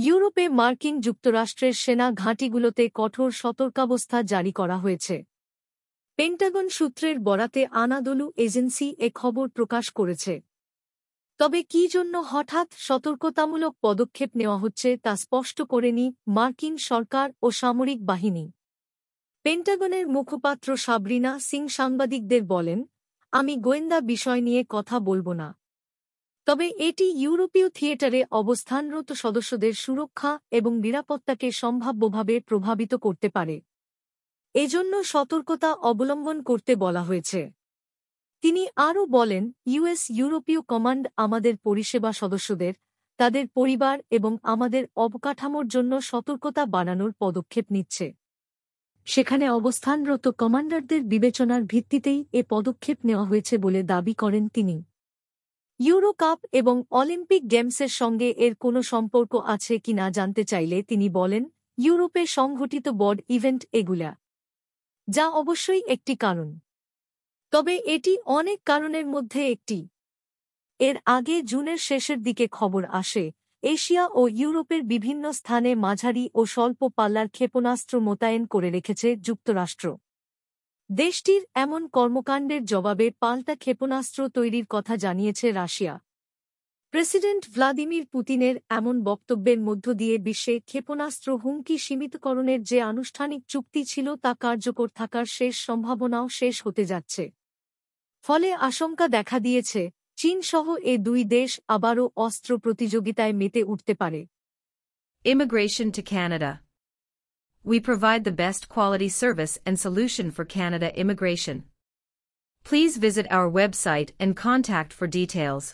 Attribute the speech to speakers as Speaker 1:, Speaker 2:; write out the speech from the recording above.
Speaker 1: ইউরোপে মার্কিন যুক্তরাষ্ট্রের সেনা ঘাঁটিগুলোতে কঠোর সতর্কাবস্থা জারি করা হয়েছে। পেন্টাগন সূত্রের বরাতে আনাদোলু এজেন্সি এ খবর প্রকাশ করেছে। তবে কী জন্য হঠাৎ সতর্কতামূলক পদক্ষেপ নেওয়া হচ্ছে তা স্পষ্ট করেনি মার্কিন সরকার ও সামরিক বাহিনী। পেন্টাগনের মুখপাত্র সাবরিনা সিং সাংবাদিকদের বলেন, আমি গোয়েন্দা বিষয় নিয়ে কথা বলবো না। তবে এটি ইউরোপীয় থিয়েটারে অবস্থানরত সদস্যদের সুরক্ষা এবং নিরাপত্তাকে সম্ভাব্যভাবে প্রভাবিত করতে পারে। এজন্য সতর্কতা অবলম্বন করতে বলা হয়েছে। তিনি আরও বলেন, ইউরোপীয় কমান্ড আমাদের পরিষেবা সদস্যদের, তাদের পরিবার এবং আমাদের অবকাঠামোর জন্য সতর্কতা বাড়ানোর পদক্ষেপ নিচ্ছে। সেখানে অবস্থানরত কমান্ডারদের বিবেচনার ভিত্তিতেই এ পদক্ষেপ নেওয়া হয়েছে বলে দাবি করেন তিনি। ইউরো কাপ এবং অলিম্পিক গেমসের সঙ্গে এর কোনো সম্পর্ক আছে কিনা জানতে চাইলে তিনি বলেন, ইউরোপে সংঘটিত বড় ইভেন্ট এগুলা, যা অবশ্যই একটি কারণ। তবে এটি অনেক কারণের মধ্যে একটি। এর আগে জুনের শেষের দিকে খবর আসে, এশিয়া ও ইউরোপের বিভিন্ন স্থানে মাঝারি ও স্বল্প পাল্লার ক্ষেপণাস্ত্র মোতায়েন করে রেখেছে যুক্তরাষ্ট্র। দেশটির এমন কর্মকাণ্ডের জবাবে পাল্টা ক্ষেপণাস্ত্র তৈরির কথা জানিয়েছে রাশিয়া। প্রেসিডেন্ট ভ্লাদিমির পুতিনের এমন বক্তব্যের মধ্য দিয়ে বিশ্বে ক্ষেপণাস্ত্র হুমকি সীমিতকরণের যে আনুষ্ঠানিক চুক্তি ছিল তা কার্যকর থাকার শেষ সম্ভাবনাও শেষ হতে যাচ্ছে। ফলে আশঙ্কা দেখা দিয়েছে, চীনসহ এ দুই দেশ আবারও অস্ত্র প্রতিযোগিতায় মেতে উঠতে পারে।
Speaker 2: Immigration to Canada. We provide the best quality service and solution for Canada immigration. Please visit our website and contact for details.